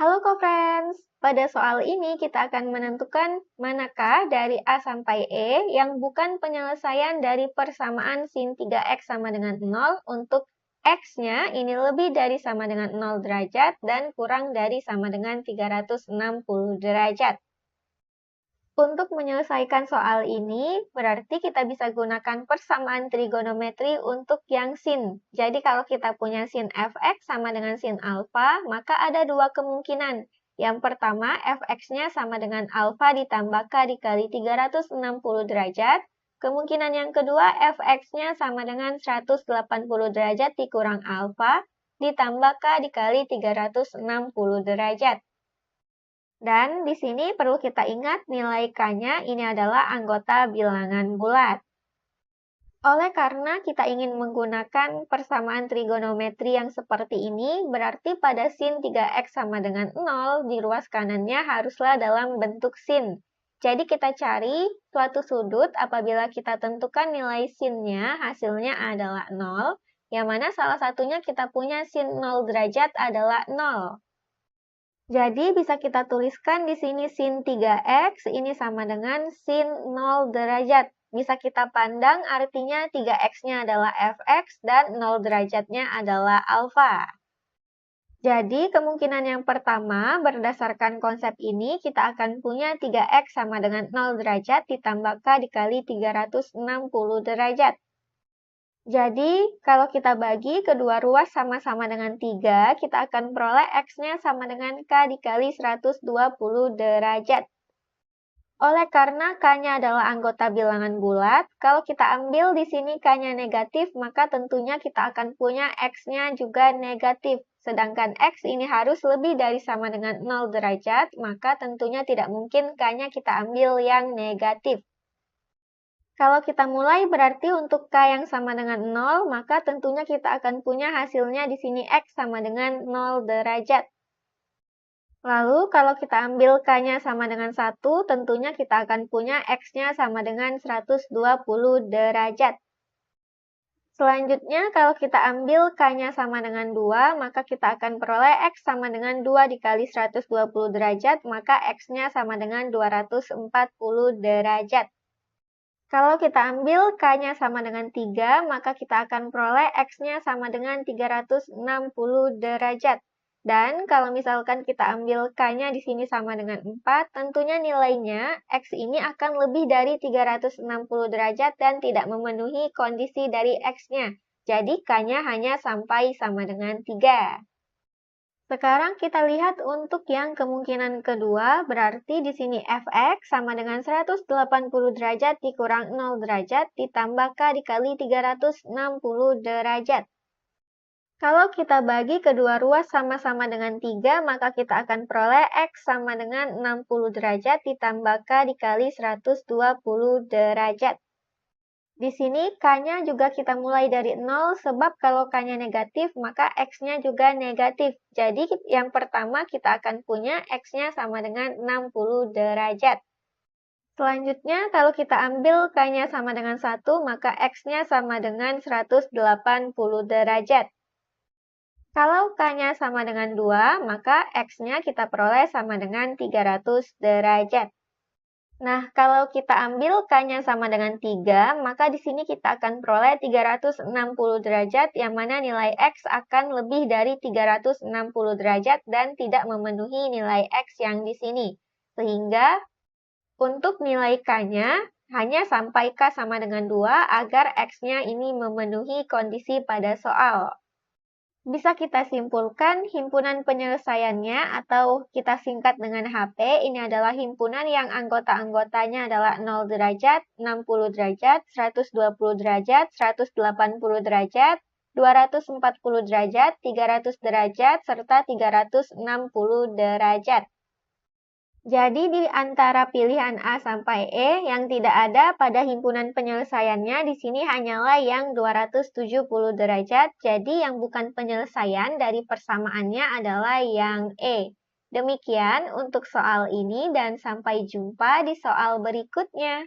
Halo co-friends, pada soal ini kita akan menentukan manakah dari A sampai E yang bukan penyelesaian dari persamaan sin 3x sama dengan 0 untuk x-nya ini lebih dari sama dengan 0 derajat dan kurang dari sama dengan 360 derajat. Untuk menyelesaikan soal ini, berarti kita bisa gunakan persamaan trigonometri untuk yang sin. Jadi kalau kita punya sin fx sama dengan sin alfa, maka ada dua kemungkinan. Yang pertama, fx-nya sama dengan alfa ditambah k dikali 360 derajat. Kemungkinan yang kedua, fx-nya sama dengan 180 derajat dikurang alfa ditambah k dikali 360 derajat. Dan di sini perlu kita ingat nilai K-nya ini adalah anggota bilangan bulat. Oleh karena kita ingin menggunakan persamaan trigonometri yang seperti ini, berarti pada sin 3x sama dengan 0, di ruas kanannya haruslah dalam bentuk sin. Jadi kita cari suatu sudut apabila kita tentukan nilai sin-nya, hasilnya adalah 0, yang mana salah satunya kita punya sin 0 derajat adalah 0. Jadi bisa kita tuliskan di sini sin 3x ini sama dengan sin 0 derajat. Bisa kita pandang artinya 3x-nya adalah fx dan 0 derajatnya adalah alfa. Jadi kemungkinan yang pertama berdasarkan konsep ini kita akan punya 3x sama dengan 0 derajat ditambah k dikali 360 derajat. Jadi, kalau kita bagi kedua ruas sama-sama dengan 3, kita akan peroleh X-nya sama dengan K dikali 120 derajat. Oleh karena K-nya adalah anggota bilangan bulat, kalau kita ambil di sini K-nya negatif, maka tentunya kita akan punya X-nya juga negatif. Sedangkan X ini harus lebih dari sama dengan 0 derajat, maka tentunya tidak mungkin K-nya kita ambil yang negatif. Kalau kita mulai berarti untuk K yang sama dengan 0, maka tentunya kita akan punya hasilnya di sini X sama dengan 0 derajat. Lalu kalau kita ambil K-nya sama dengan 1, tentunya kita akan punya X-nya sama dengan 120 derajat. Selanjutnya, kalau kita ambil K-nya sama dengan 2, maka kita akan peroleh X sama dengan 2 dikali 120 derajat, maka X-nya sama dengan 240 derajat. Kalau kita ambil K-nya sama dengan 3, maka kita akan peroleh X-nya sama dengan 360 derajat. Dan kalau misalkan kita ambil K-nya di sini sama dengan 4, tentunya nilainya X ini akan lebih dari 360 derajat dan tidak memenuhi kondisi dari X-nya. Jadi K-nya hanya sampai sama dengan 3. Sekarang kita lihat untuk yang kemungkinan kedua, berarti di sini fx sama dengan 180 derajat dikurang 0 derajat ditambah k dikali 360 derajat. Kalau kita bagi kedua ruas sama-sama dengan 3, maka kita akan peroleh x sama dengan 60 derajat ditambah k dikali 120 derajat. Di sini K-nya juga kita mulai dari 0, sebab kalau K-nya negatif, maka X-nya juga negatif. Jadi yang pertama kita akan punya X-nya sama dengan 60 derajat. Selanjutnya, kalau kita ambil K-nya sama dengan 1, maka X-nya sama dengan 180 derajat. Kalau K-nya sama dengan 2, maka X-nya kita peroleh sama dengan 300 derajat. Nah, kalau kita ambil K-nya sama dengan 3, maka di sini kita akan peroleh 360 derajat, yang mana nilai X akan lebih dari 360 derajat dan tidak memenuhi nilai X yang di sini. Sehingga, untuk nilai K-nya, hanya sampai K sama dengan 2 agar X-nya ini memenuhi kondisi pada soal. Bisa kita simpulkan himpunan penyelesaiannya atau kita singkat dengan HP, ini adalah himpunan yang anggota-anggotanya adalah 0 derajat, 60 derajat, 120 derajat, 180 derajat, 240 derajat, 300 derajat, serta 360 derajat. Jadi di antara pilihan A sampai E yang tidak ada pada himpunan penyelesaiannya di sini hanyalah yang 270 derajat. Jadi yang bukan penyelesaian dari persamaannya adalah yang E. Demikian untuk soal ini dan sampai jumpa di soal berikutnya.